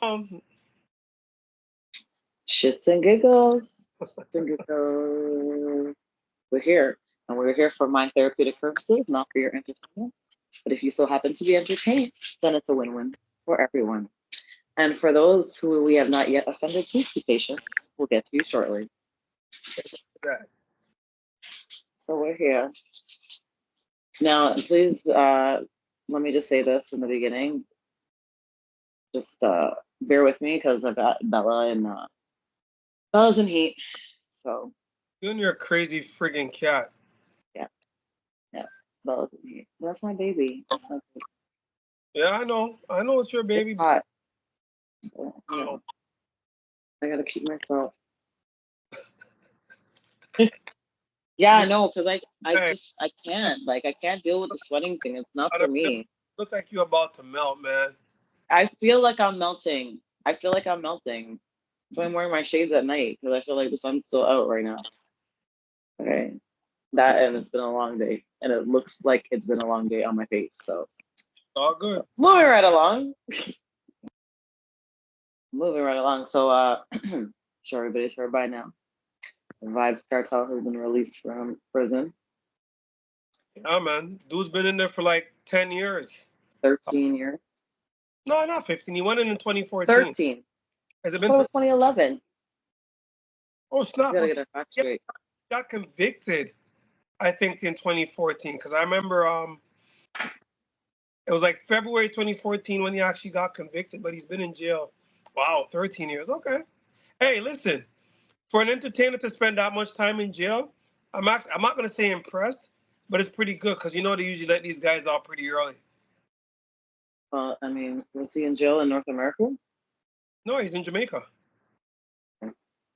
Um, Shits and giggles. Shits and giggles. We're here. And we're here for my therapeutic purposes, not for your entertainment. But if you so happen to be entertained, then it's a win-win for everyone. And for those who we have not yet offended, please be patient. We'll get to you shortly. that. So we're here. Now, please let me just say this in the beginning. Just bear with me because I've got Bella and Bella's in heat. So You and your crazy friggin' cat. yeah, yeah, Bella's in heat. That's my baby. That's my baby. Yeah, I know. I know it's your It's baby. hot. So Oh, I gotta keep myself. Yeah, look, no, because I hey, just I can't. Like I can't deal with the sweating thing. It's not I for don't me. look like you about to melt, man. I feel like I'm melting. I feel like I'm melting. That's why I'm wearing my shades at night because I feel like the sun's still out right now. Okay. That and it's been a long day. And it looks like it's been a long day on my face. All good. Moving right along. Moving right along. So sure everybody's heard by now. The Vibes Cartel has been released from prison. Yeah, man. Dude's been in there for like 10 years. 13 years. No, not 15. He went in 2014. 13. Has it I thought been it was 2011. Oh, We snap. gotta Was get our facts yeah, straight. got convicted, I think, in 2014. Because I remember it was like February 2014 when he actually got convicted, but he's been in jail. Wow, 13 years. Okay. Hey, listen, for an entertainer to spend that much time in jail, I'm not gonna say impressed, but it's pretty good because you know they usually let these guys out pretty early. I mean, was he in jail in North America? No, he's in Jamaica.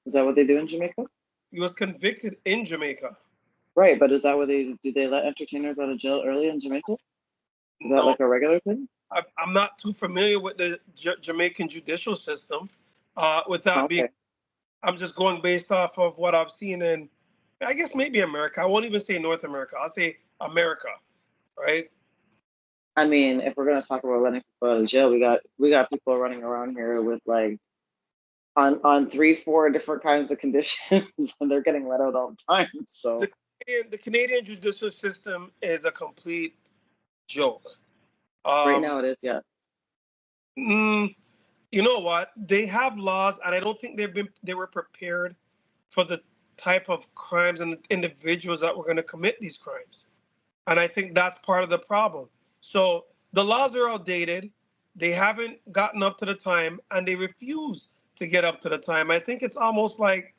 Is that what they do in Jamaica? He was convicted in Jamaica. Right, but is that what they do? They let entertainers out of jail early in Jamaica? Is that No, like a regular thing? I'm not too familiar with the Jamaican judicial system. With that being, Okay. I'm just going based off of what I've seen in, I guess maybe America. I won't even say North America. I'll say America, right? I mean, if we're gonna talk about letting people out of jail, we got people running around here with like on three, four different kinds of conditions, and they're getting let out all the time. The So the Canadian judicial system is a complete joke. right Um, now it is, yes. mm, you know what? They have laws, and I don't think they were prepared for the type of crimes and the individuals that were going to commit these crimes. And I think that's part of the problem. So the laws are outdated. They haven't gotten up to the time, and they refuse to get up to the time. I think it's almost like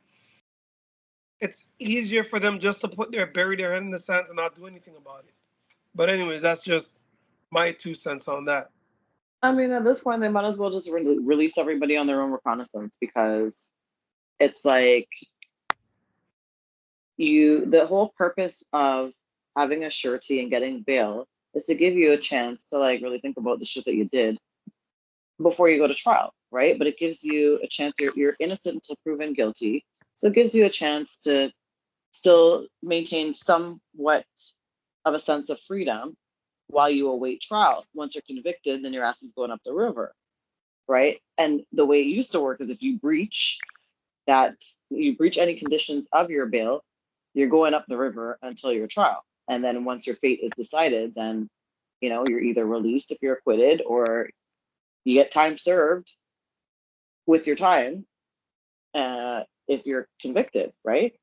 it's easier for them just to bury their head in the sand and not do anything about it. But anyways, that's just my 2 cents on that. I mean, at this point, they might as well just release everybody on their own reconnaissance because it's like the whole purpose of having a surety and getting bail is to give you a chance to like really think about the shit that you did before you go to trial, right? But it gives you a chance. You're innocent until proven guilty, so it gives you a chance to still maintain somewhat of a sense of freedom while you await trial. Once you're convicted, then your ass is going up the river, right? And the way it used to work is if that you breach any conditions of your bail, you're going up the river until your trial. And then once your fate is decided, then you're either released if you're acquitted or you get time served with your time if you're convicted, right?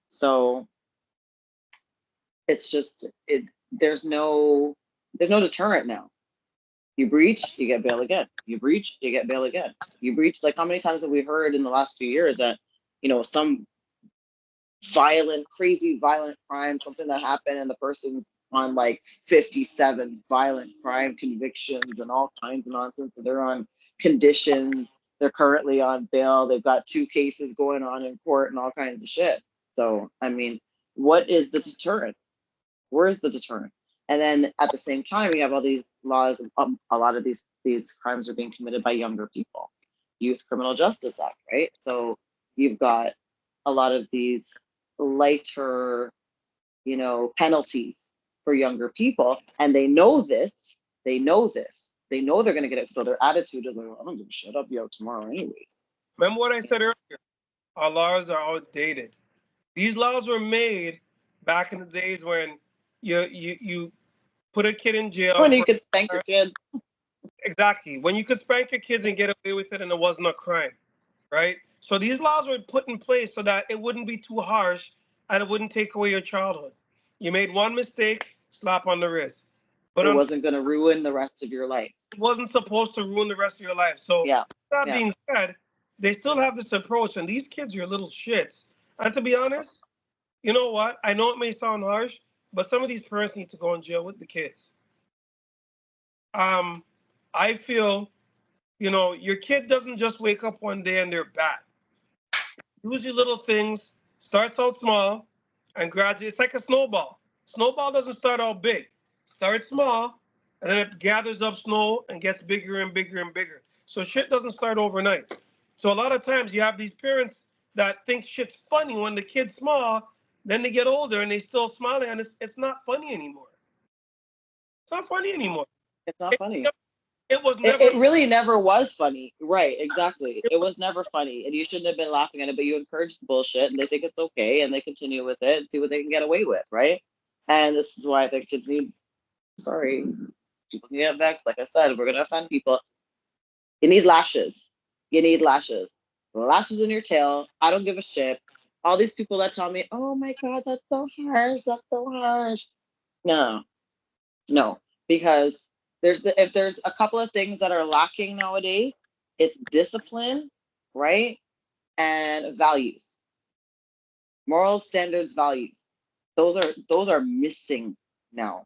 So it's just there's no deterrent now. You breach, you get bail again. You breach, you get bail again. You breach, like how many times have we heard in the last few years that some crazy violent crime, something that happened, and the person's on like 57 violent crime convictions and all kinds of nonsense. So they're on conditions. They're currently on bail. They've got two cases going on in court and all kinds of shit. So, I mean, what is the deterrent? Where's the deterrent? And then at the same time, you have all these laws. A lot of these crimes are being committed by younger people. Youth Criminal Justice Act, right? So you've got a lot of these lighter, penalties for younger people, and they know this. They know this. They know they're going to get it. So their attitude is like, I don't give a shit. I'll be out tomorrow anyways. Remember what I said earlier? Our laws are outdated. These laws were made back in the days when you put a kid in jail When you for could spank your kids. exactly when you could spank your kids and get away with it and it wasn't a crime, right? So these laws were put in place so that it wouldn't be too harsh and it wouldn't take away your childhood. You made one mistake, slap on the wrist. But It wasn't going to ruin the rest of your life. it wasn't supposed to ruin the rest of your life. So Yeah. that Yeah. being said, they still have this approach, and these kids are little shits. And to be honest, you know what? I know it may sound harsh, but some of these parents need to go in jail with the kids. Um, I feel, your kid doesn't just wake up one day and they're bad. Usually little things starts out small and gradually it's like a snowball. Snowball doesn't start out big. Starts small and then it gathers up snow and gets bigger and bigger and bigger. So shit doesn't start overnight. So a lot of times you have these parents that think shit's funny when the kid's small, then they get older and they still smiling and it's not funny anymore. It's not funny anymore. It's not It, funny. it was It, never. it really never was funny. Right, exactly. It was never funny. And you shouldn't have been laughing at it, but you encourage the bullshit and they think it's okay and they continue with it and see what they can get away with, right? And this is why I think kids need, sorry, people can get vexed. Like I said, we're going to offend people. You need lashes. You need lashes. Lashes in your tail. I don't give a shit. All these people that tell me, oh my God, that's so harsh. That's so harsh. No, no, because if there's a couple of things that are lacking nowadays, it's discipline, right? And values, moral standards, values. Those are missing now,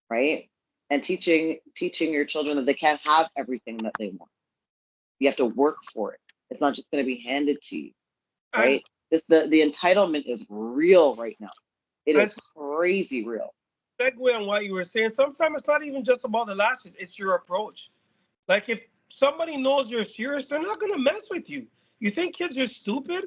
right? And teaching your children that they can't have everything that they want. You have to work for it. It's not just going to be handed to you, And right? The entitlement is real right now. It and is crazy real. segue on what you were saying. Sometimes it's not even just about the lashes; it's your approach. Like if somebody knows you're serious, they're not gonna mess with you. You think kids are stupid?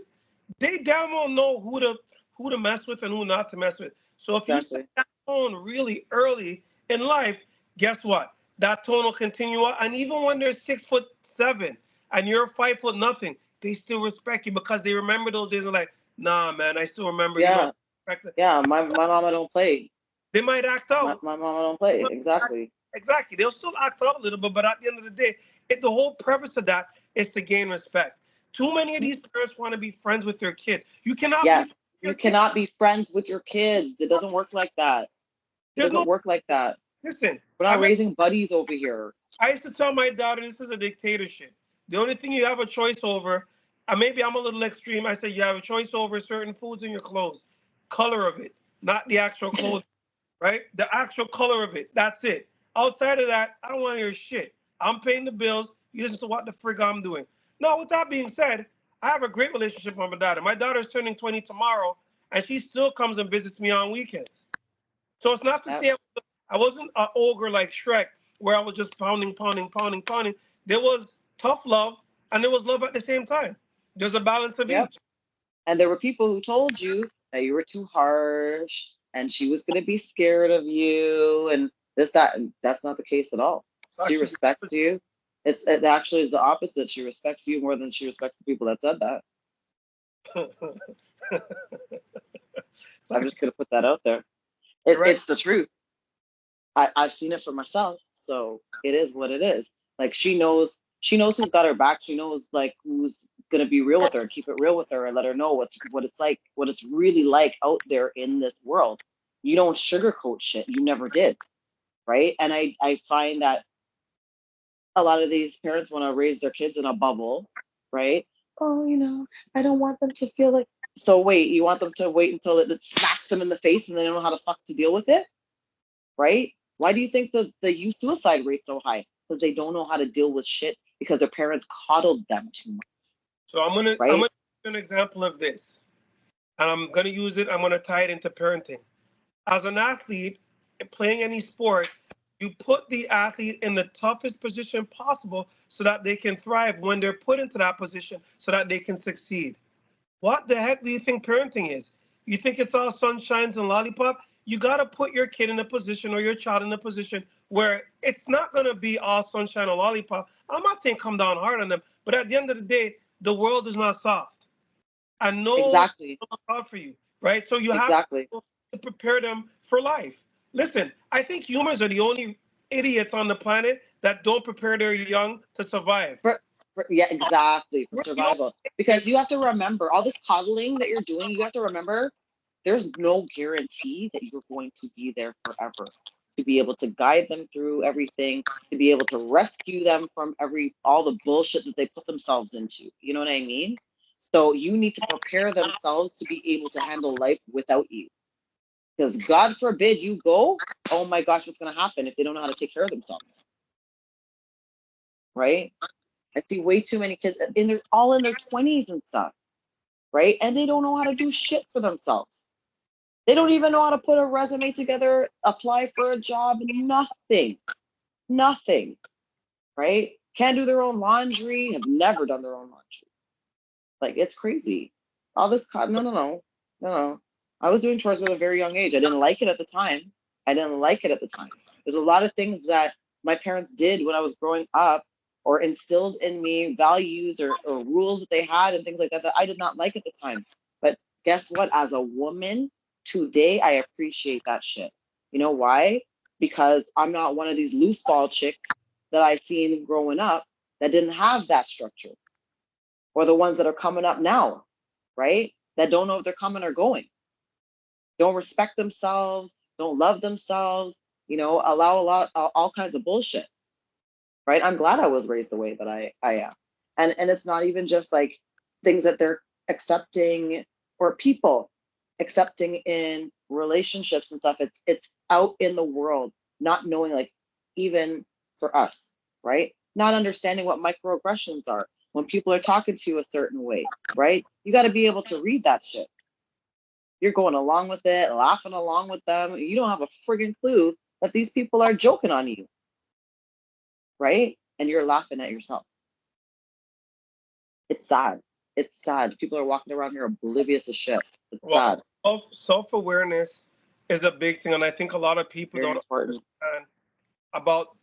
They damn well know who to mess with and who not to mess with. So if you set Exactly. that tone really early in life, guess what? That tone will continue on. And even when they're 6'7" and you're 5 foot nothing, they still respect you because they remember those days. Of like, nah, man, I still remember you don't Yeah. respect it. Yeah. My mama don't play. They might act My, out. my mama don't play. Exactly. Exactly. They'll still act out a little bit, but at the end of the day, the whole purpose of that is to gain respect. Too many of these parents want to be friends with their kids. You cannot be Yes. friends with You your kids. cannot be friends with your kids. It doesn't work like that. It There's doesn't no work like that. listen. We're not raising buddies over here. I used to tell my daughter this is a dictatorship. The only thing you have a choice over, and maybe I'm a little extreme. I say you have a choice over certain foods in your clothes, color of it, not the actual clothes, right? The actual color of it. That's it. Outside of that, I don't want to hear shit. I'm paying the bills. You listen to what the frig I'm doing. Now, with that being said, I have a great relationship with my daughter. My daughter's turning 20 tomorrow, and she still comes and visits me on weekends. So it's not to Yep. say I wasn't an ogre like Shrek, where I was just pounding, pounding, pounding, pounding. There was tough love, and there was love at the same time. There's a balance of Yep. each. And there were people who told you that you were too harsh and she was going to be scared of you and this, that. And that's not the case at all. It's She actually respects you. It actually is the opposite. She respects you more than she respects the people that said that. it's I'm just actually going to put that out there. you're right. It's the truth. I've seen it for myself. So it is what it is. Like she knows who's got her back. She knows like who's gonna be real with her and keep it real with her and let her know what it's like, what it's really like out there in this world. You don't sugarcoat shit. You never did. Right. And I find that a lot of these parents want to raise their kids in a bubble, right? Oh, I don't want them to feel like, so wait, you want them to wait until it smacks them in the face and they don't know how to fuck to deal with it? Right? Why do you think the youth suicide rate's so high? Because they don't know how to deal with shit because their parents coddled them too much, So I'm gonna right? give you an example of this, and I'm gonna use it. I'm gonna tie it into parenting. As an athlete playing any sport, you put the athlete in the toughest position possible so that they can thrive when they're put into that position so that they can succeed. What the heck do you think parenting is? You think it's all sunshines and lollipop? you got to put your kid in a position or your child in a position where it's not going to be all sunshine or lollipop. I'm not saying come down hard on them, but at the end of the day, the world is not soft. And no one Exactly. will look out for you, right? So you have Exactly. to prepare them for life. Listen, I think humans are the only idiots on the planet that don't prepare their young to survive. Yeah, exactly, for We're the only survival. Because you have to remember all this coddling that you're doing, you have to remember there's no guarantee that you're going to be there forever. To be able to guide them through everything, to be able to rescue them from all the bullshit that they put themselves into. You know what I mean? So you need to prepare themselves to be able to handle life without you. Because God forbid you go, oh my gosh, what's going to happen if they don't know how to take care of themselves? Right? I see way too many kids all in their 20s and stuff, right? And they don't know how to do shit for themselves. They don't even know how to put a resume together, apply for a job, nothing. Nothing, right? Can't do their own laundry, have never done their own laundry. Like, it's crazy. All this no. I was doing chores at a very young age. I didn't like it at the time. There's a lot of things that my parents did when I was growing up or instilled in me values or rules that they had and things like that I did not like at the time. But guess what? As a woman, today I appreciate that shit. You know why? Because I'm not one of these loose ball chicks that I've seen growing up that didn't have that structure, or the ones that are coming up now, right? That don't know if they're coming or going, don't respect themselves, don't love themselves, allow all kinds of bullshit, right? I'm glad I was raised the way that I am. And it's not even just like things that they're accepting or people accepting in relationships and stuff. It's out in the world, not knowing, like, even for us, right? Not understanding what microaggressions are when people are talking to you a certain way, right? You got to be able to read that shit. You're going along with it, laughing along with them. You don't have a friggin' clue that these people are joking on you, right? And you're laughing at yourself. It's sad. It's sad. People are walking around here oblivious of shit. It's Well, sad. self-awareness is a big thing, and I think a lot of people Very don't important. understand about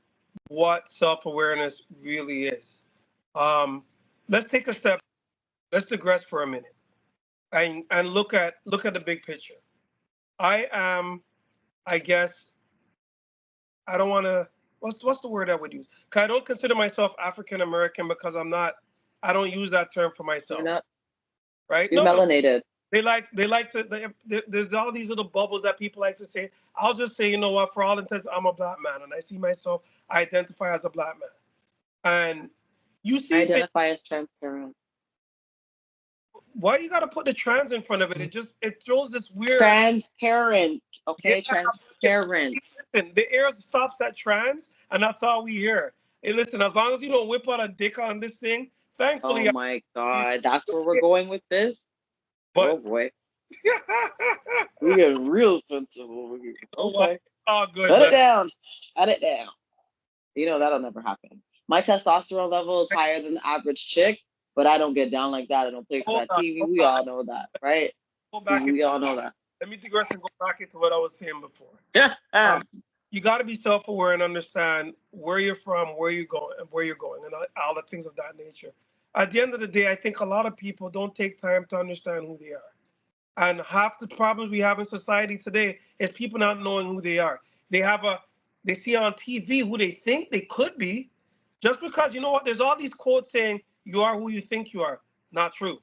what self-awareness really is. Um, let's take a step. Let's digress for a minute and look at the big picture. I am, I guess, I don't want to. What's the word I would use? 'Cause I don't consider myself African American because I'm not. I don't use that term for You're myself, not. right? You're No, no. melanated. They like to. There's all these little bubbles that people like to say. I'll just say, you know what? For all intents, I'm a black man, and I see myself. I identify as a black man, and you I see things. identify as transparent. Why you got to put the trans in front of it? It throws this weird. Transparent. Yeah, Okay, transparent. listen, the air stops at trans, and that's all we hear. Hey, listen, as long as you don't whip out a dick on this thing, Oh thankfully, my God, that's where we're going with this. Oh but boy, we get real offensive over here. oh, well, Okay, all good, shut it man. down. Shut it down. That'll never happen. My testosterone level is higher than the average chick, but I don't get down like that. I don't play for Hold that on, TV. hold We on. all know that, right? Go back and We all know that. let me digress and go back into what I was saying before. Um, you got to be self-aware and understand where you're from, where you're going, and all the things of that nature. At the end of the day, I think a lot of people don't take time to understand who they are. And half the problems we have in society today is people not knowing who they are. They have a they see on TV who they think they could be, just because you know what? There's all these quotes saying you are who you think you are. Not true.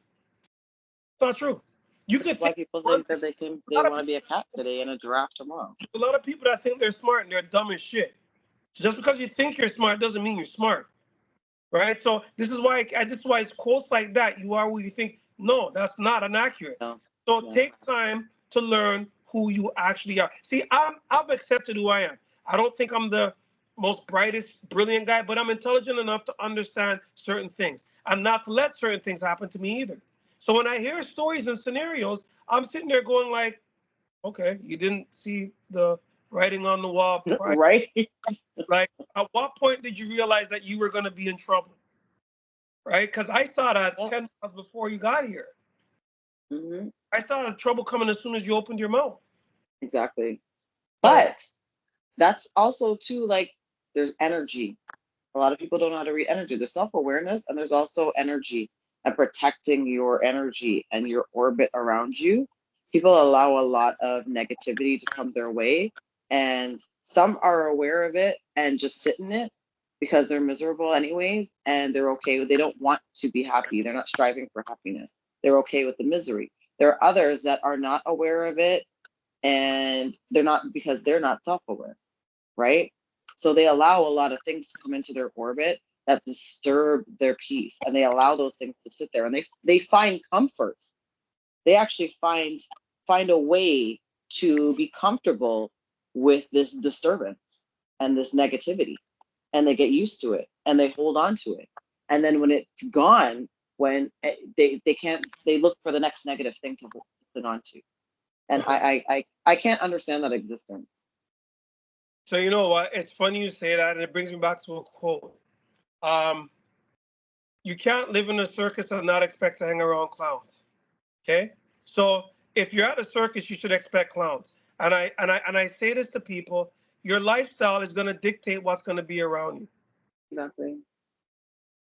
It's not true. You This can is why think people one think thing. that A they lot of want to be a cat today and a giraffe tomorrow. a lot of people that think they're smart and they're dumb as shit. Just because you think you're smart doesn't mean you're smart, right? So this is why it's quotes like that. You are who you think. No, that's not inaccurate. No, So no. take time to learn who you actually are. See, I've accepted who I am. I don't think I'm the most brightest, brilliant guy, but I'm intelligent enough to understand certain things and not to let certain things happen to me either. So when I hear stories and scenarios, I'm sitting there going like, okay, you didn't see the writing on the wall prior. Right? Like, at what point did you realize that you were going to be in trouble? Right? Because I saw that Yep. 10 miles before you got here. Hmm. I saw the trouble coming as soon as you opened your mouth. Exactly. But that's also too, like, there's energy. A lot of people don't know how to read energy. There's self-awareness, and there's also energy, and protecting your energy and your orbit around you. People allow a lot of negativity to come their way, and some are aware of it and just sit in it because they're miserable anyways, and they're okay with, they don't want to be happy. They're not striving for happiness. They're okay with the misery. There are others that are not aware of it, and they're not, because they're not self-aware, right? So they allow a lot of things to come into their orbit that disturb their peace, and they allow those things to sit there, and they find comfort. They actually find a way to be comfortable with this disturbance and this negativity, and they get used to it, and they hold on to it. And then when it's gone, when they can't, they look for the next negative thing to hold on to. And I can't understand that existence. So you know what? It's funny you say that, and it brings me back to a quote. Um, you can't live in a circus and not expect to hang around clowns. Okay? So if you're at a circus, you should expect clowns. And I say this to people, your lifestyle is gonna dictate what's gonna be around you. Exactly.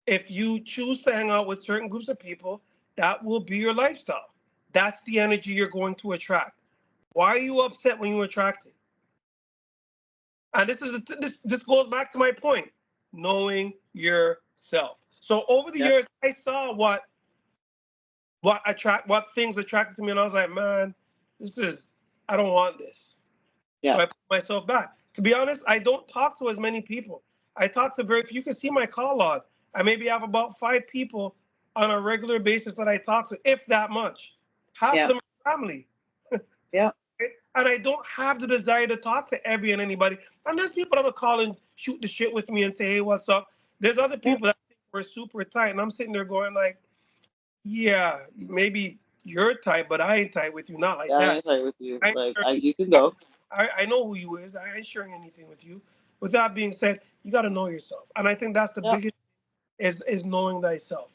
If you choose to hang out with certain groups of people, that will be your lifestyle. That's the energy you're going to attract. Why are you upset when you attract it? And this goes back to my point, knowing yourself. So over the Yep. years, I saw what things attracted to me, and I was like, man, this is I don't want this. So Yeah. I put myself back. To be honest, I don't talk to as many people. I talk to very few. You can see my call log. I maybe have about 5 people on a regular basis that I talk to, if that much. Half of Yeah. them are family. Yeah. And I don't have the desire to talk to every and anybody. And there's people that will call and shoot the shit with me and say, hey, what's up? There's other Yeah. people that think we're super tight. And I'm sitting there going like, yeah, maybe you're tight, but I ain't tight with you. Not like Yeah, I that. ain't tight with you. I, Like, you can go. I know who you is. I ain't sharing anything with you. With that being said, you got to know yourself. And I think that's the Yeah. biggest is knowing thyself.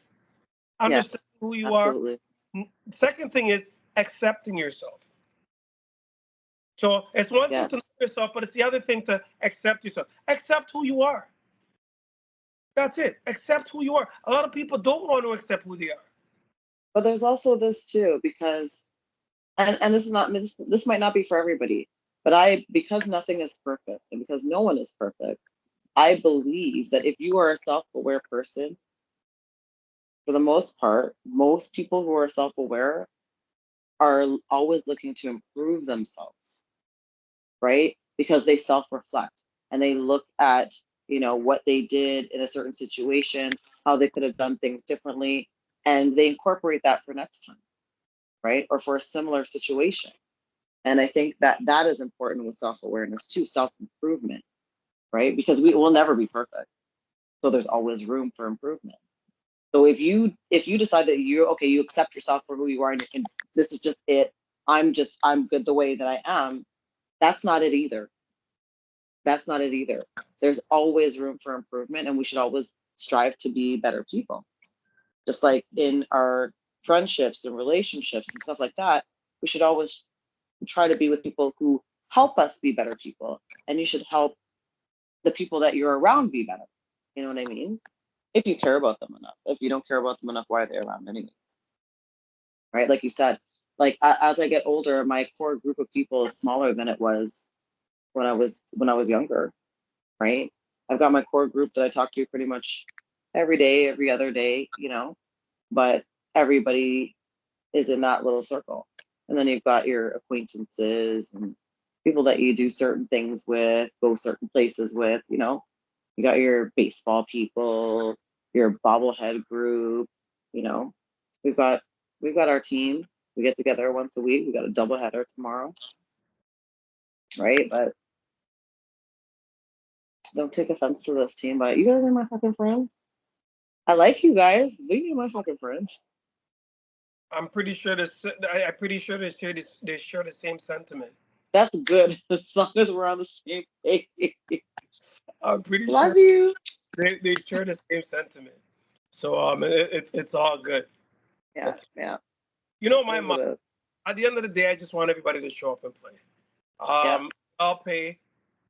Understanding Yes. who you are. Absolutely. Second thing is accepting yourself. So it's one thing Yes. to know yourself, but it's the other thing to accept yourself. Accept who you are. That's it. Accept who you are. A lot of people don't want to accept who they are. But there's also this too, because, and this is not, this might not be for everybody, but because nothing is perfect, and because no one is perfect, I believe that if you are a self-aware person, for the most part, most people who are self-aware are always looking to improve themselves, right? Because they self-reflect, and they look at, what they did in a certain situation, how they could have done things differently, and they incorporate that for next time, right? Or for a similar situation. And I think that that is important with self-awareness too, self-improvement, right? Because we will never be perfect. So there's always room for improvement. So if you decide that you accept yourself for who you are, and this is just it, I'm good the way that I am, that's not it either. That's not it either. There's always room for improvement, and we should always strive to be better people. Just like in our friendships and relationships and stuff like that, we should always try to be with people who help us be better people. And you should help the people that you're around be better. You know what I mean? If you care about them enough. If you don't care about them enough, why are they around anyways? Right? Like you said, like as I get older, my core group of people is smaller than it was when I was younger, right? I've got my core group that I talk to pretty much every day, every other day, but everybody is in that little circle. And then you've got your acquaintances and people that you do certain things with, go certain places with, You got your baseball people, your bobblehead group, you know. We've got we've got our team. We get together once a week. We got a doubleheader tomorrow, right? But don't take offense to this team, but you guys are my fucking friends. I like you guys, but you're my fucking friends. I'm pretty sure I'm pretty sure they share the same sentiment. That's good as long as we're on the same page. I'm pretty sure Love you. they share the same sentiment. So it's all good. Yeah, It's yeah. you know It my is mom. what it is. At the end of the day, I just want everybody to show up and play. Yeah, all pay.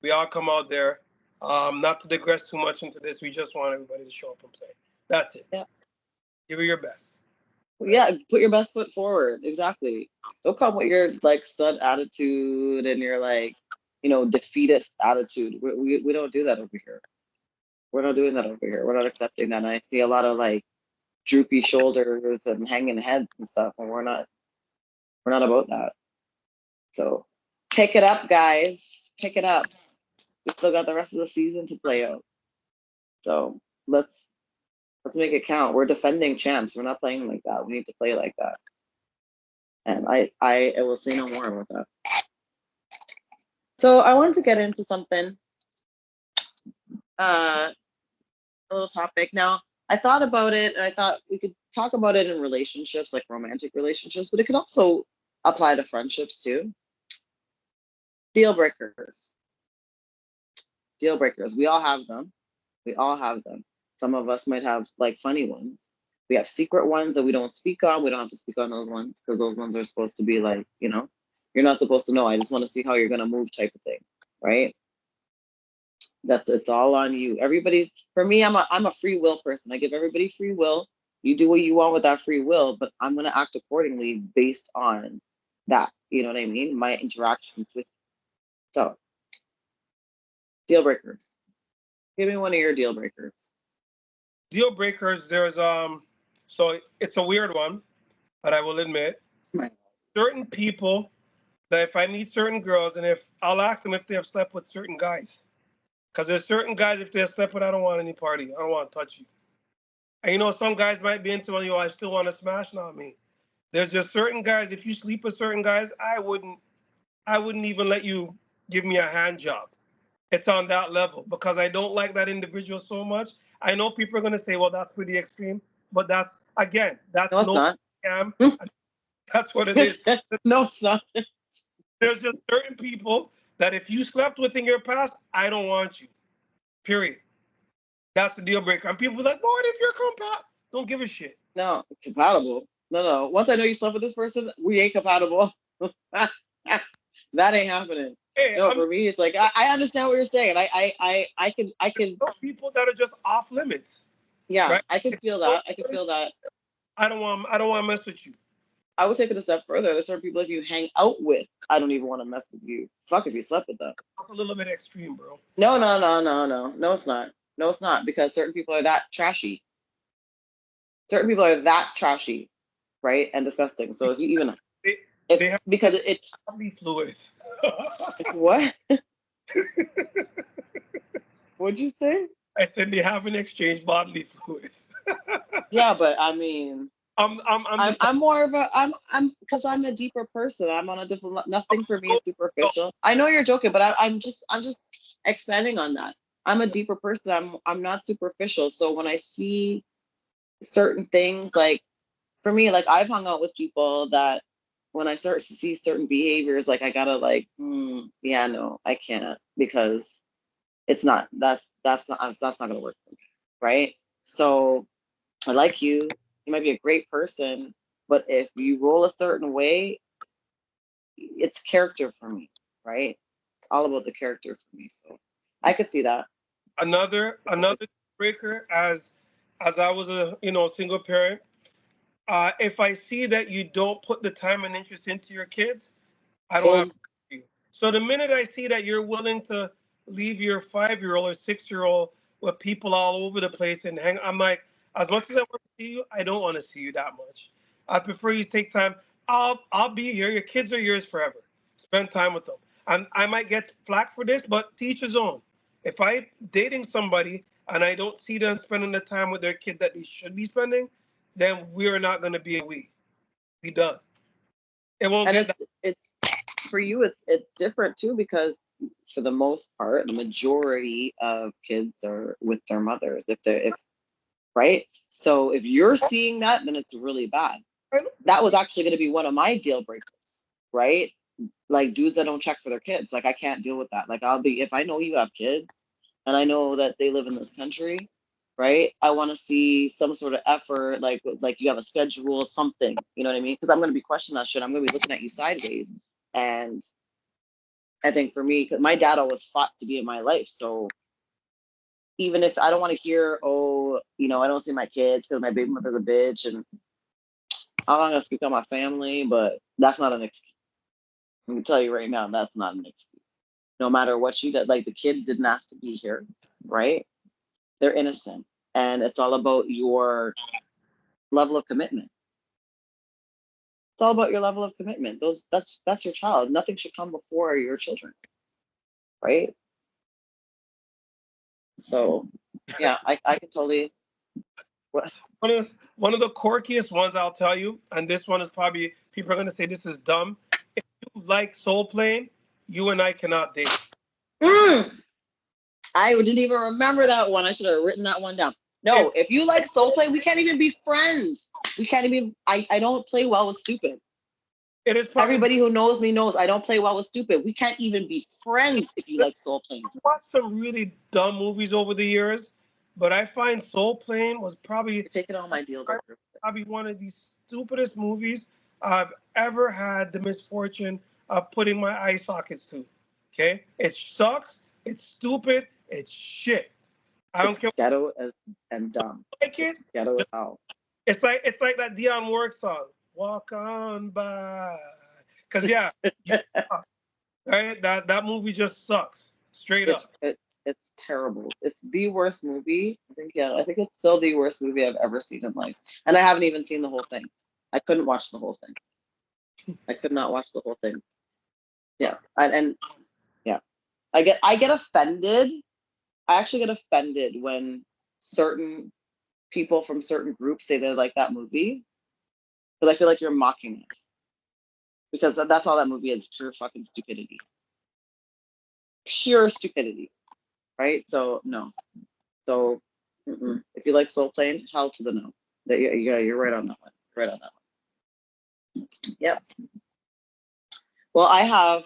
We all come out there. Not to digress too much into this, we just want everybody to show up and play. That's it. Yeah. Give it your best. Right? Yeah, put your best foot forward. Exactly. Don't come with your like stud attitude and your like, defeatist attitude. We don't do that over here. We're not doing that over here. We're not accepting that. And I see a lot of like droopy shoulders and hanging heads and stuff, and we're not about that. So pick it up, guys. Pick it up. We still got the rest of the season to play out. So let's make it count. We're defending champs. We're not playing like that. We need to play like that. And I will say no more about that. So I wanted to get into something, a little topic. Now, I thought about it, and I thought we could talk about it in relationships, like romantic relationships, but it could also apply to friendships too. Deal breakers. Deal breakers. We all have them. We all have them. Some of us might have like funny ones. We have secret ones that we don't speak on. We don't have to speak on those ones because those ones are supposed to be like, you're not supposed to know. I just want to see how you're gonna move type of thing, right? It's all on you. For me, I'm a free will person. I give everybody free will. You do what you want with that free will, but I'm gonna act accordingly based on that. You know what I mean? My interactions with you. So, deal breakers. Give me one of your deal breakers. Deal breakers. So it's a weird one, but I will admit, Right. certain people that if I meet certain girls and if I'll ask them if they have slept with certain guys, because there's certain guys if they have slept with, I don't want any party. I don't want to touch you. And some guys might be into you. I still want to smash. Not me. There's just certain guys. If you sleep with certain guys, I wouldn't. I wouldn't even let you give me a hand job. It's on that level because I don't like that individual so much. I know people are gonna say, "Well, that's pretty extreme," but that's No, it's no not. scam. That's what it is. No, it's not. There's just certain people that if you slept with in your past, I don't want you. Period. That's the deal breaker. And people are like, "Lord, if you're compatible, don't give a shit." No, compatible. No. Once I know you slept with this person, we ain't compatible. That ain't happening. Hey, No, for me, it's like I understand what you're saying. I can those people that are just off limits, yeah, right? I can feel that. I can feel that. I don't want to mess with you. I would take it a step further. There's certain people if you hang out with, I don't even want to mess with you. Fuck if you slept with them. That's a little bit extreme, bro. No, it's not. No, it's not because certain people are that trashy. Certain people are that trashy, right? And disgusting. So if you even They if they have because it's bodily fluid. what? What'd you say? I said they haven't exchanged bodily fluids. Yeah, but I mean, I'm just I'm more of a I'm because I'm a deeper person. I'm on a different. Nothing for me is so superficial. I know you're joking, but I'm just expanding on that. I'm a deeper person. I'm not superficial. So when I see certain things, like for me, like I've hung out with people that when I start to see certain behaviors, like I gotta like, yeah, no, I can't because it's not. That's not gonna work for me, right? So I like you. You might be a great person, but if you roll a certain way, it's character for me, right? It's all about the character for me. So I could see that. another breaker as I was a single parent. If I see that you don't put the time and interest into your kids, I don't have Boom. you. So the minute I see that you're willing to leave your 5-year-old or 6-year-old with people all over the place and hang, I'm like, as much as I want to see you, I don't want to see you that much. I prefer you take time. I'll be here. Your kids are yours forever. Spend time with them. And I might get flack for this, but teach his own. If I dating somebody and I don't see them spending the time with their kid that they should be spending, then we're not going to be a we. Be done. It won't And get that. it's for you. It's different too because for the most part, the majority of kids are with their mothers. If right. So if you're seeing that, then it's really bad. That was actually going to be one of my deal breakers, right? Like dudes that don't check for their kids. Like I can't deal with that. Like I'll be if I know you have kids and I know that they live in this country, right? I want to see some sort of effort, like you have a schedule, something. You know what I mean? Because I'm gonna be questioning that shit. I'm gonna be looking at you sideways, and I think for me, because my dad always fought to be in my life. So even if I don't want to hear, oh, I don't see my kids because my baby mother's a bitch, and I'm not gonna speak on my family, but that's not an excuse. Let me tell you right now, that's not an excuse. No matter what you did, like the kid didn't ask to be here, right? They're innocent, and it's all about your level of commitment. It's all about your level of commitment. That's your child. Nothing should come before your children, right? So, yeah, I can totally. One of the quirkiest ones I'll tell you, and this one is probably people are gonna say this is dumb. You like soul plane, you and I cannot date. Mm, I didn't even remember that one. I should have written that one down. No, It, if you like soul play, we can't even be friends. We can't even. I don't play well with stupid. it is probably Everybody who knows me knows I don't play well with stupid. We can't even be friends if you like soul playing. I've watched some really dumb movies over the years, but I find Soul Plane was You're taking all my deal breakers. probably one of the stupidest movies I've ever had the misfortune of putting my eye sockets to. Okay, it sucks. It's stupid. It's shit. I don't It's care ghetto as and dumb. what you like it. It's ghetto as hell. It's like that Dionne Warwick song, "Walk on by." Cause yeah, you suck, right? That movie just sucks, straight It's up. it's terrible. It's the worst movie. I think it's still the worst movie I've ever seen in life. And I haven't even seen the whole thing. I couldn't watch the whole thing. I could not watch the whole thing. Yeah. And yeah. I get offended. I actually get offended when certain people from certain groups say they like that movie. Because I feel like you're mocking us. Because that's all that movie is, pure fucking stupidity. Pure stupidity. Right? So no. So if you like Soul Plane, hell to the no. Yeah, you're right on that one. Right on that one. Yep. Well, I have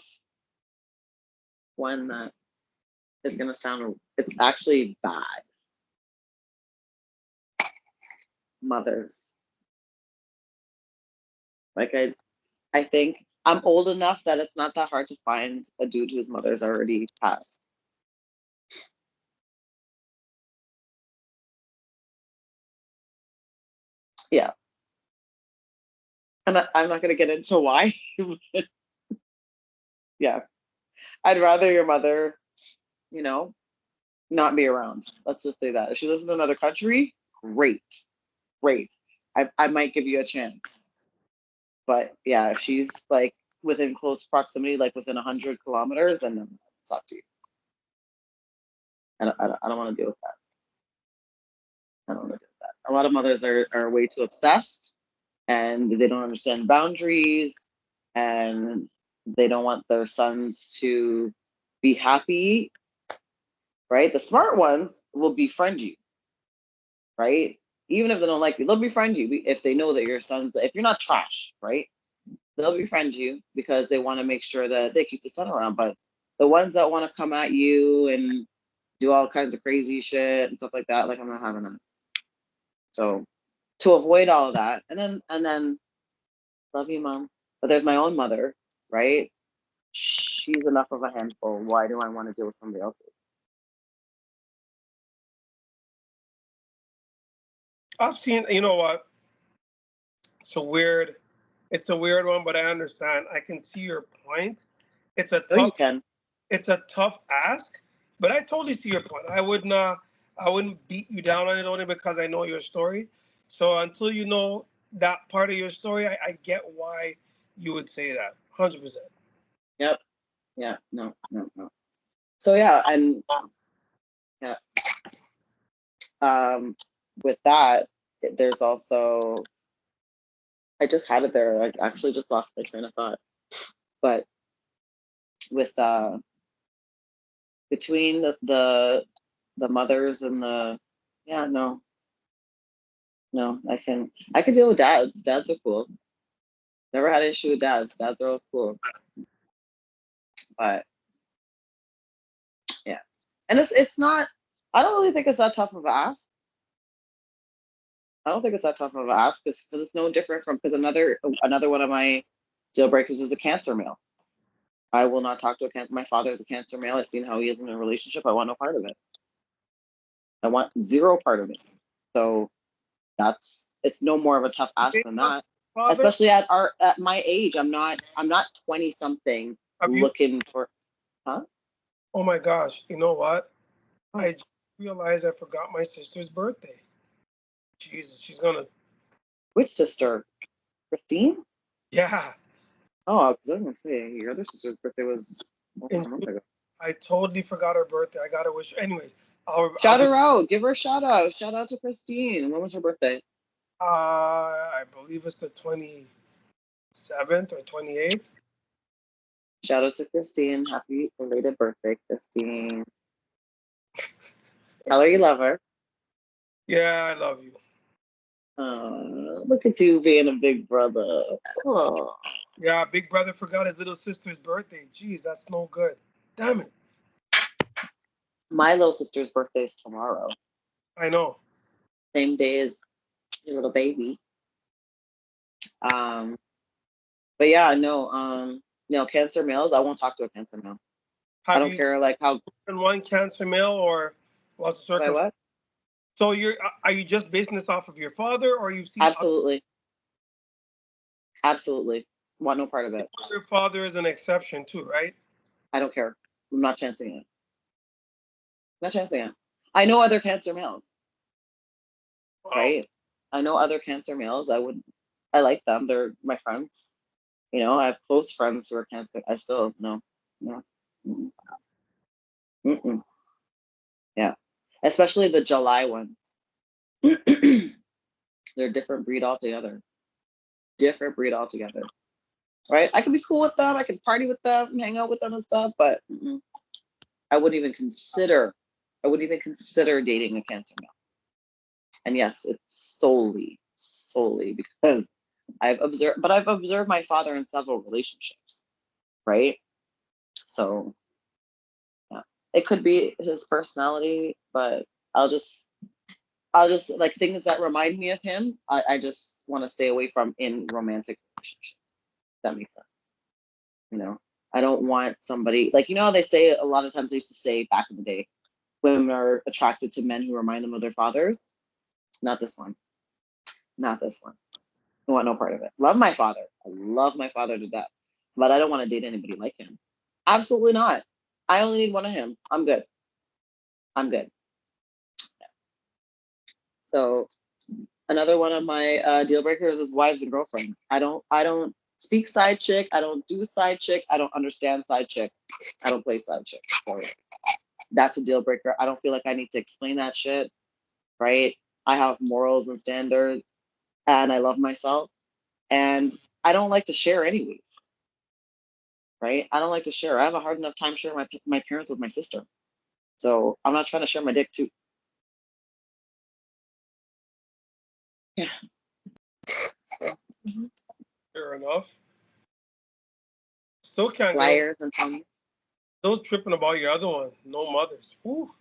one that is gonna sound. It's actually bad. Mothers. Like I think I'm old enough that it's not that hard to find a dude whose mother's already passed. Yeah, and I'm not gonna get into why. Yeah, I'd rather your mother, you know, not be around. Let's just say that. If she lives in another country, great, great. I might give you a chance. But yeah, if she's like within close proximity, like within 100 kilometers, then I'll talk to you. I don't want to deal with that. I don't want to deal with that. A lot of mothers are way too obsessed and they don't understand boundaries and they don't want their sons to be happy, right? The smart ones will befriend you, right? Even if they don't like you, they'll befriend you if they know that your son's, if you're not trash, right? They'll befriend you because they want to make sure that they keep the sun around. But the ones that want to come at you and do all kinds of crazy shit and stuff like that, like I'm not having that. So to avoid all of that, and then love you, mom. But there's my own mother, right? She's enough of a handful. Why do I want to deal with somebody else's? I've seen. You know what? It's a weird. It's a weird one, but I understand. I can see your point. It's a Oh, you tough. can. It's a tough ask, but I totally see your point. I would not. I wouldn't beat you down on it only because I know your story. So until you know that part of your story, I get why you would say that. 100%. Yep. Yeah. No. No. No. So yeah, and yeah. Um, with that, there's also I just had it there. I actually just lost my train of thought. But with between the mothers and the yeah, no, I can deal with dads. Dads are cool. Never had an issue with dads. Dads are always cool. But yeah. And it's not I don't really think it's that tough of an ask. I don't think it's that tough of an ask because it's no different from because another one of my deal breakers is a cancer meal. I will not talk to a cancer. My father is a cancer male. I've seen how he is in a relationship. I want no part of it. I want zero part of it. So it's no more of a tough ask Based than on that. father, Especially at my age, I'm not 20 something have you? looking for, huh? Oh my gosh! You know what? Oh, I just realized I forgot my sister's birthday. Jesus, she's gonna. which sister? Christine? Yeah, Oh, I was gonna say your other sister's birthday was in a month June. ago. I totally forgot her birthday. I gotta wish. Anyways, I'll Shout be. her out. Give her a shout out. Shout out to Christine. When was her birthday? I believe it's the 27th or 28th. Shout out to Christine. Happy belated birthday, Christine. Tell her you love her. Yeah, I love you. Look at you being a big brother. Oh. Yeah, big brother forgot his little sister's birthday. Jeez, that's no good. Damn it. My little sister's birthday is tomorrow. I know. Same day as your little baby. Um, but yeah, no, cancer males, I won't talk to a cancer male. I Have don't you care like how been one cancer male or what's the by circumstance? what? So are you just basing this off of your father, or you've seen Absolutely. Absolutely. Want no part of it. your father is an exception too, right? I don't care. I'm not chancing it. Not chancing it. I know other cancer males, Wow. right? I know other cancer males. I like them. They're my friends. I have close friends who are cancer. I still no, no. Mm-mm. Mm-mm. Yeah. Especially the July ones. They're a different breed altogether. Different breed altogether. Right? I can be cool with them. I can party with them, hang out with them and stuff, but I wouldn't even consider. I wouldn't even consider dating a cancer male. And yes, it's solely because I've observed my father in several relationships, right? So yeah, it could be his personality, but I'll just, I'll just like things that remind me of him. I just want to stay away from in romantic relationships. If that makes sense. You know, I don't want somebody like how they say a lot of times they used to say back in the day, women are attracted to men who remind them of their fathers. Not this one. Not this one. I want no part of it. Love my father. I love my father to death. But I don't want to date anybody like him. Absolutely not. I only need one of him. I'm good. I'm good. So another one of my deal breakers is wives and girlfriends. I don't speak side chick. I don't do side chick. I don't understand side chick. I don't play side chick. So that's a deal breaker. I don't feel like I need to explain that shit. Right? I have morals and standards and I love myself. And I don't like to share anyways. Right? I don't like to share. I have a hard enough time sharing my parents with my sister. So I'm not trying to share my dick too. Yeah. Mhm. Fair enough. Still can't get over. Liars and tongues. Still tripping about your other one. No mothers. Whew.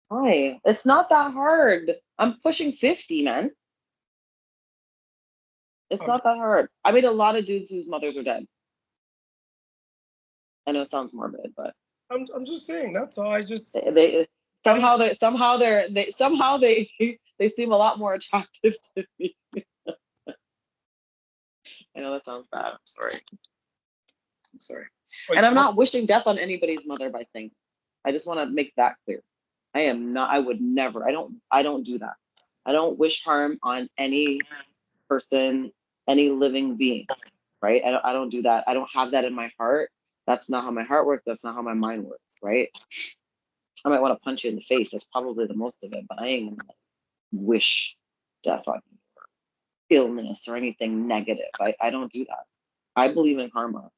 Why? It's not that hard. I'm pushing 50, man. It's I'm, not that hard. I mean, a lot of dudes whose mothers are dead. I know it sounds morbid, but I'm just saying. That's all. they I didn't. somehow they seem a lot more attractive to me. I know that sounds bad. I'm sorry. I'm sorry. And I'm not wishing death on anybody's mother by saying. I just want to make that clear. I am not. I would never. I don't do that. I don't wish harm on any person, any living being. Right? I don't do that. I don't have that in my heart. That's not how my heart works. That's not how my mind works. Right? I might want to punch you in the face. That's probably the most of it. But I ain't gonna wish death on you, illness, or anything negative. I don't do that. I believe in karma.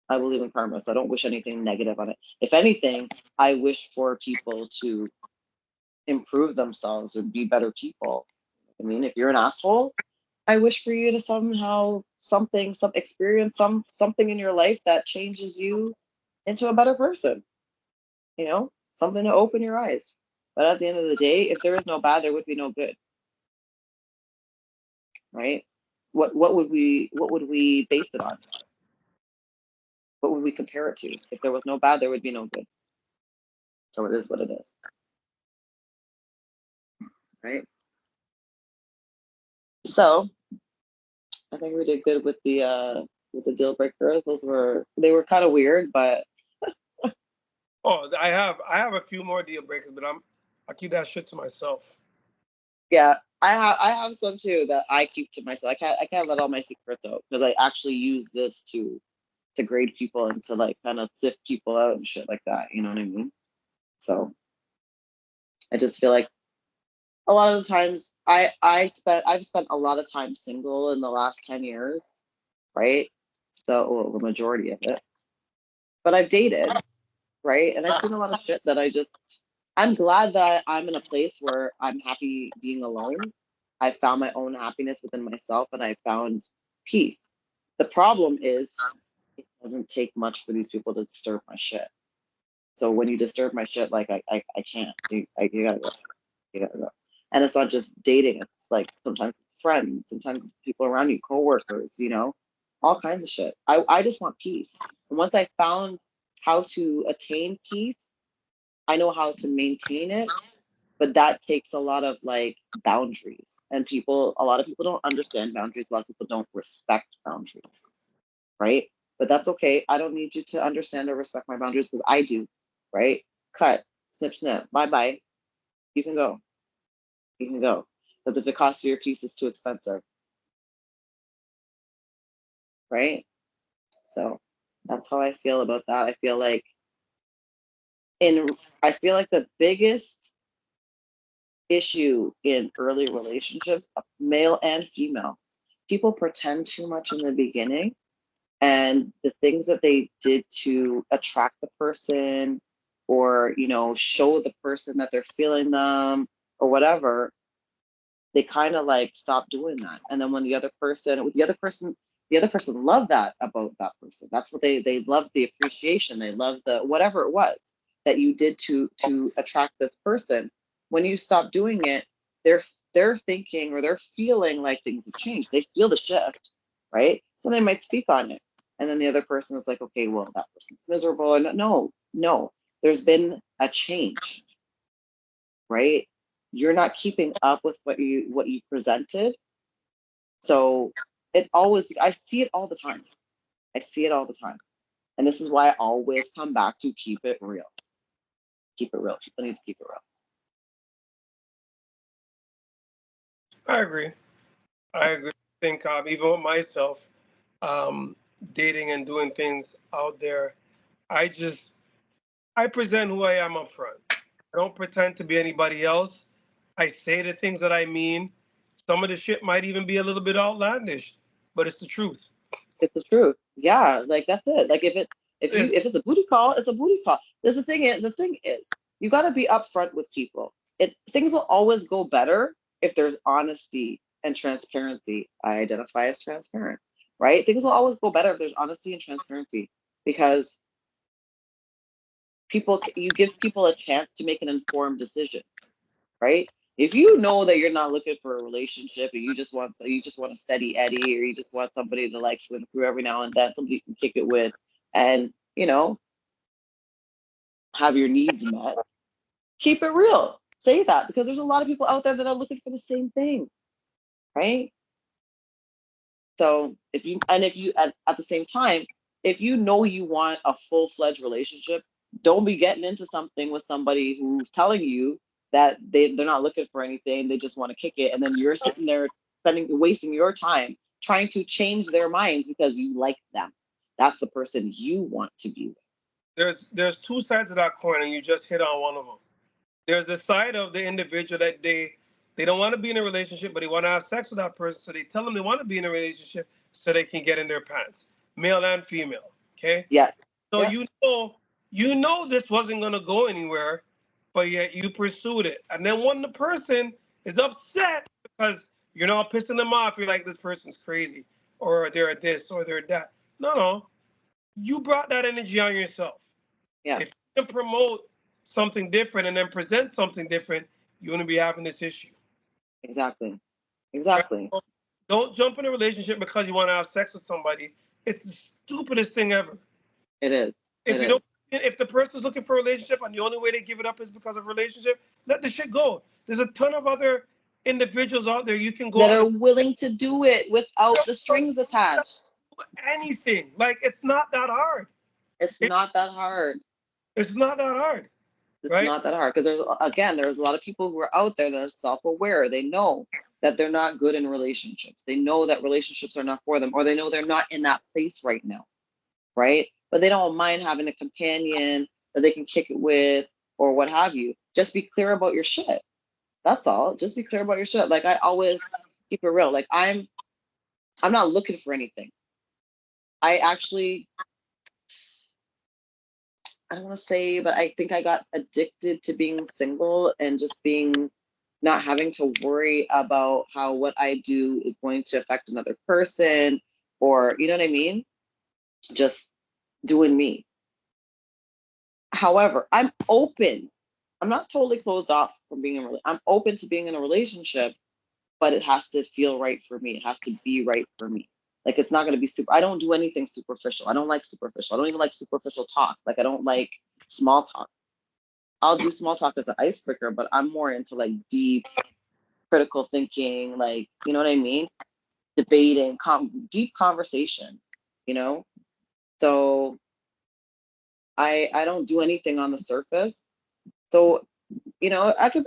I believe in karma, so I don't wish anything negative on it. If anything, I wish for people to improve themselves and be better people. I mean, if you're an asshole, I wish for you to somehow some experience something in your life that changes you into a better person. Something to open your eyes. But at the end of the day, if there is no bad, there would be no good, right? What would we base it on? what would we compare it to? If there was no bad, there would be no good. So it is what it is. Right? So I think we did good with the deal breakers. They were kind of weird, but Oh, I have a few more deal breakers, but I keep that shit to myself. yeah, I have some too that I keep to myself. I can't let all my secrets out because I actually use this to grade people and to like kind of sift people out and shit like that. You know what I mean? So I just feel like a lot of the times I've spent a lot of time single in the last 10 years, right? So well, the majority of it. But I've dated, right? And I've seen a lot of shit that I'm glad that I'm in a place where I'm happy being alone. I found my own happiness within myself and I found peace. The problem is it doesn't take much for these people to disturb my shit. So when you disturb my shit, like I can't. You gotta go. You gotta go. And it's not just dating. It's like sometimes it's friends, sometimes it's people around you, coworkers, all kinds of shit. I just want peace. And once I found how to attain peace, I know how to maintain it. But that takes a lot of like boundaries. And a lot of people don't understand boundaries. A lot of people don't respect boundaries, right? But that's okay. I don't need you to understand or respect my boundaries because I do, right? Cut, snip, snip, bye bye. You can go. You can go. Because if it costs you your piece, it's too expensive, right? So that's how I feel about that. In I feel like the biggest issue in early relationships, male and female, people pretend too much in the beginning, and the things that they did to attract the person or show the person that they're feeling them or whatever, they kind of like stop doing that. And then when the other person loved that about that person. That's what they loved, the appreciation. They loved the whatever it was that you did to attract this person. When you stop doing it, they're thinking or they're feeling like things have changed. They feel the shift, right? So they might speak on it. And then the other person is like, okay, well, that person's miserable. And no, there's been a change, right? You're not keeping up with what you presented. So I see it all the time. I see it all the time. And this is why I always come back to keep it real. Keep it real. People need to keep it real. I agree. I agree. I think even with myself, um, dating and doing things out there, I just I present who I am up front. I don't pretend to be anybody else. I say the things that I mean. Some of the shit might even be a little bit outlandish, but it's the truth. It's the truth. Yeah, like that's it. Like It's, if it's a booty call, it's a booty call. The thing is, you got to be upfront with people. Things will always go better if there's honesty and transparency. I identify as transparent, right? Things will always go better if there's honesty and transparency because you give people a chance to make an informed decision, right? If you know that you're not looking for a relationship and you just want a steady Eddie or you just want somebody to like swim through every now and then, somebody you can kick it with and have your needs met, keep it real. Say that because there's a lot of people out there that are looking for the same thing, right? So if you at the same time, if you know you want a full-fledged relationship, don't be getting into something with somebody who's telling you that they're not looking for anything, they just want to kick it, and then you're sitting there wasting your time trying to change their minds because you like them. That's the person you want to be with. there's two sides of that coin, and you just hit on one of them. There's the side of the individual that they don't want to be in a relationship, but they want to have sex with that person, so they tell them they want to be in a relationship so they can get in their pants, male and female. Okay, Yes. so Yeah. you know this wasn't gonna go anywhere, but yet you pursued it, and then when the person is upset because you're not pissing them off, you're like, this person's crazy, or they're this, or they're that. No, you brought that energy on yourself. Yeah. If you can promote something different and then present something different, you wouldn't be having this issue. Exactly. Right? Exactly. So don't jump in a relationship because you want to have sex with somebody. It's the stupidest thing ever. It is. If It you don't, is. if the person's looking for a relationship and the only way they give it up is because of a relationship, let the shit go. There's a ton of other individuals out there you can go That out are and willing to do it without the strings attached. do anything. Like it's not that hard. It's It, not that hard. it's not that hard, It's right? not that hard because there's a lot of people who are out there that are self-aware. They know that they're not good in relationships. They know that relationships are not for them, or they know they're not in that place right now, right? But they don't mind having a companion that they can kick it with or what have you. Just be clear about your shit. That's all. Just be clear about your shit. Like I always keep it real. Like I'm not looking for anything. I actually, I don't want to say, but I think I got addicted to being single and just being not having to worry about how what I do is going to affect another person, or you know what I mean? Just doing me. However, I'm open. I'm not totally closed off from being in I'm open to being in a relationship, but it has to feel right for me. It has to be right for me. Like it's not going to be super. I don't do anything superficial. I don't like superficial. I don't even like superficial talk. Like I don't like small talk. I'll do small talk as an icebreaker, but I'm more into like deep critical thinking, like you know what I mean? Debating, deep conversation, you know? So I don't do anything on the surface. So I could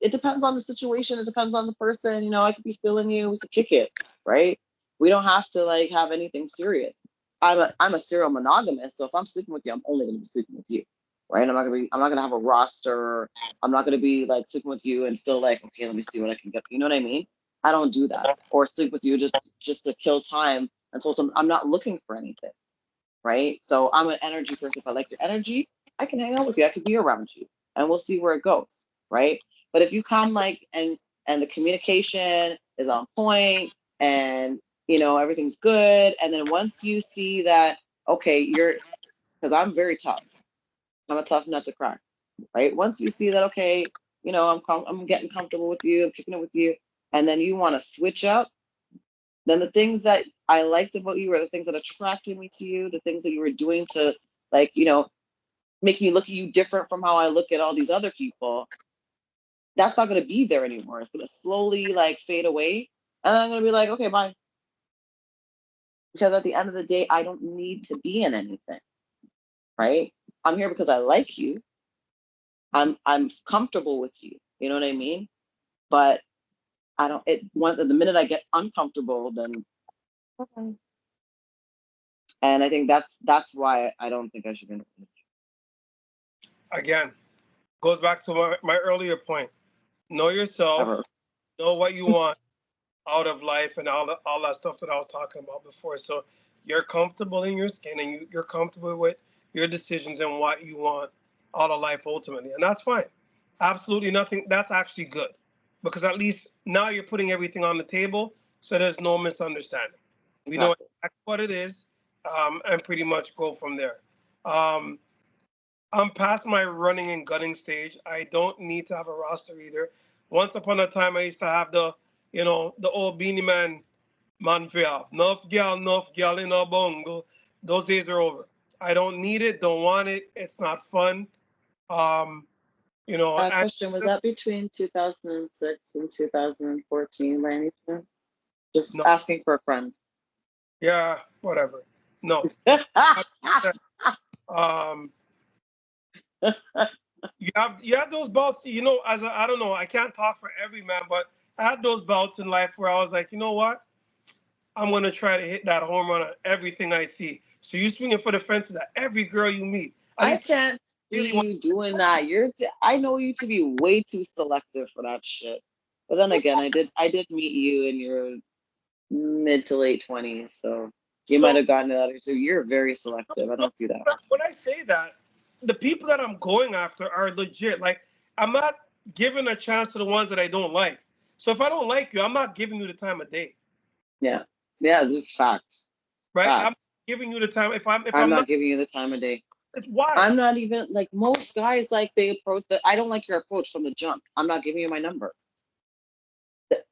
it depends on the situation, it depends on the person, I could be feeling you, we could kick it, right? We don't have to like have anything serious. I'm a serial monogamous, so if I'm sleeping with you, I'm only gonna be sleeping with you. Right? I'm not gonna have a roster. I'm not gonna be like sleeping with you and still like, okay, let me see what I can get. You know what I mean? I don't do that. Or sleep with you just to kill time until I'm not looking for anything. Right? So I'm an energy person. If I like your energy, I can hang out with you. I could be around you and we'll see where it goes. Right? But if you come like and the communication is on point and everything's good, and then once you see that, okay, because I'm very tough. I'm a tough nut to crack, right? Once you see that, okay, I'm getting comfortable with you, I'm kicking it with you, and then you want to switch up, then the things that I liked about you, or the things that attracted me to you, the things that you were doing to like, make me look at you different from how I look at all these other people, that's not going to be there anymore. It's going to slowly like fade away. And then I'm going to be like, okay, bye. Because at the end of the day, I don't need to be in anything, right? I'm here because I like you. I'm comfortable with you. You know what I mean? But I don't. The minute I get uncomfortable, then okay. And I think that's why I don't think I should be in a relationship. Again, goes back to my earlier point. Know yourself, Ever. know what you want out of life, and all that stuff that I was talking about before. So you're comfortable in your skin, and you're comfortable with your decisions and what you want out of life ultimately, and that's fine. Absolutely nothing. That's actually good, because at least now you're putting everything on the table, so there's no misunderstanding. We know Exactly. exactly what it is, and pretty much go from there. Um, I'm past my running and gunning stage. I don't need to have a roster either. Once upon a time, I used to have the old Beanie Man feel. Enough gal in a bongo. Those days are over. I don't need it, don't want it. It's not fun. Um, and Question: Was that between 2006 and 2014 by any chance? Just no, asking for a friend. yeah, whatever. No. Um, you have those bouts. As I don't know, I can't talk for every man, but I had those bouts in life where I was like, you know what? I'm gonna try to hit that home run on everything I see. So you swinging for the fences at every girl you meet. At I least can't really see want. you doing that. I know you to be way too selective for that shit. But then again, I did meet you in your mid to late 20s, so you might So have gotten it out of you. So you're very selective. I don't see that. when I say that, the people that I'm going after are legit. Like I'm not giving a chance to the ones that I don't like. So if I don't like you, I'm not giving you the time of day, Yeah. Yeah, it's facts. right? I'm Facts. giving you the time. If I'm I'm not, not giving you the time of day. it's why. I'm not even like most guys, like they approach I don't like your approach from the jump. I'm not giving you my number.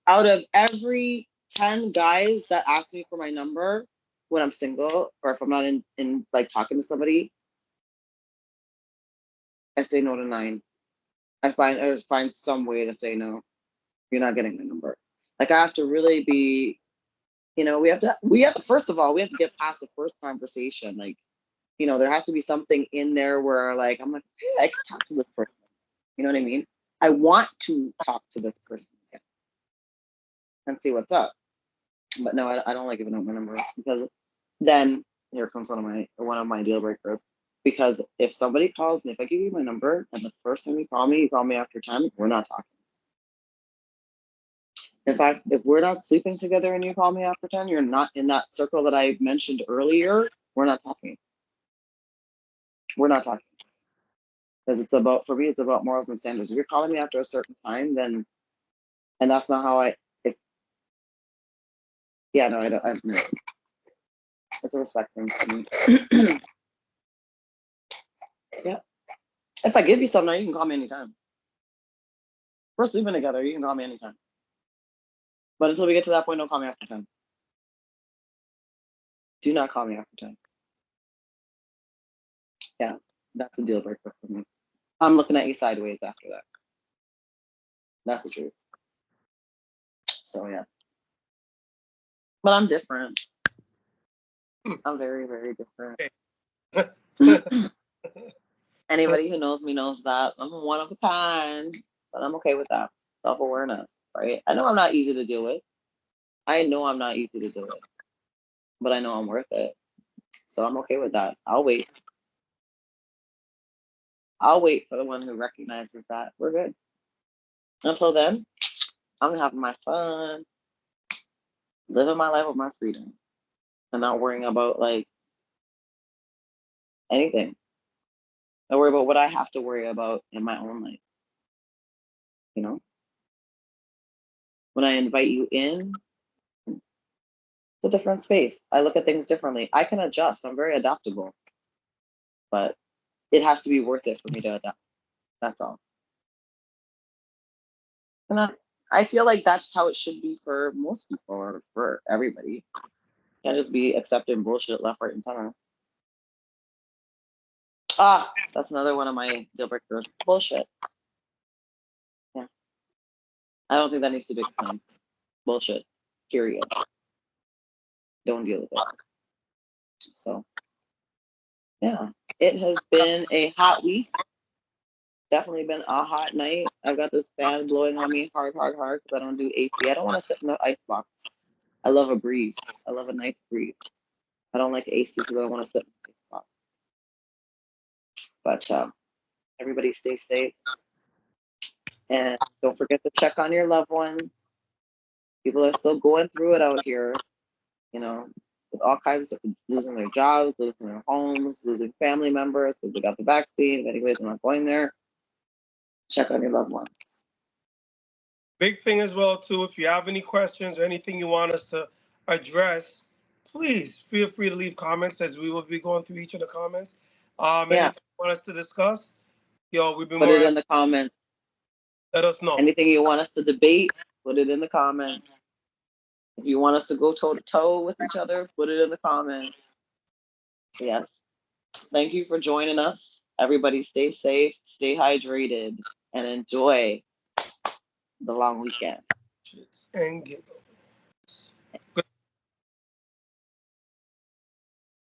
Out of every 10 guys that ask me for my number, when I'm single, or if I'm not in like talking to somebody, I say no to 9. I find some way to say no. You're not getting my number. Like I have to really be, we have to first of all, we have to get past the first conversation. Like, there has to be something in there where like I'm like, hey, I can talk to this person. You know what I mean? I want to talk to this person again and see what's up. But no, I don't like giving out my number, because then here comes one of my deal breakers. Because if somebody calls me, if I give you my number and the first time you call me after 10, we're not talking. In fact, if we're not sleeping together and you call me after 10, you're not in that circle that I mentioned earlier, we're not talking. We're not talking. Because for me, it's about morals and standards. If you're calling me after a certain time, then, and that's not how no, I don't, no. It's a respect thing for me. Yeah. If I give you something, you can call me anytime. We're sleeping together, you can call me anytime. But until we get to that point, don't call me after 10. Do not call me after 10. Yeah, that's a deal breaker for me. I'm looking at you sideways after that. That's the truth. So yeah. But I'm different. I'm very, very different. Anybody who knows me knows that I'm one of a kind, but I'm okay with that. Self-awareness, right? I know I'm not easy to deal with. I know I'm not easy to deal with, but I know I'm worth it. So I'm okay with that. I'll wait. I'll wait for the one who recognizes that. We're good. Until then, I'm having my fun, living my life with my freedom, and not worrying about like anything. I worry about what I have to worry about in my own life. When I invite you in, it's a different space. I look at things differently. I can adjust. I'm very adaptable, but it has to be worth it for me to adapt. That's all. And I feel like that's how it should be for most people, or for everybody. Can't just be accepting bullshit left, right, and center. That's another one of my deal breakers. Bullshit. Yeah. I don't think that needs to be explained. Bullshit. Period. Don't deal with it. So, yeah. It has been a hot week. Definitely been a hot night. I've got this fan blowing on me hard, because I don't do AC. I don't want to sit in the ice box. I love a breeze. I love a nice breeze. I don't like AC because I don't want to sit in the ice box. But everybody stay safe. And don't forget to check on your loved ones. People are still going through it out here, with all kinds of losing their jobs, losing their homes, losing family members because they got the vaccine. Anyways, I'm not going there. Check on your loved ones. Big thing as well too. If you have any questions or anything you want us to address, please feel free to leave comments, as we will be going through each of the comments. Yeah. Anything you want us to discuss, we've been Put more it in the comments. let us know. Anything you want us to debate, put it in the comments. If you want us to go toe to toe with each other, put it in the comments. Yes. Thank you for joining us. Everybody stay safe, stay hydrated, and enjoy the long weekend. And Giggles.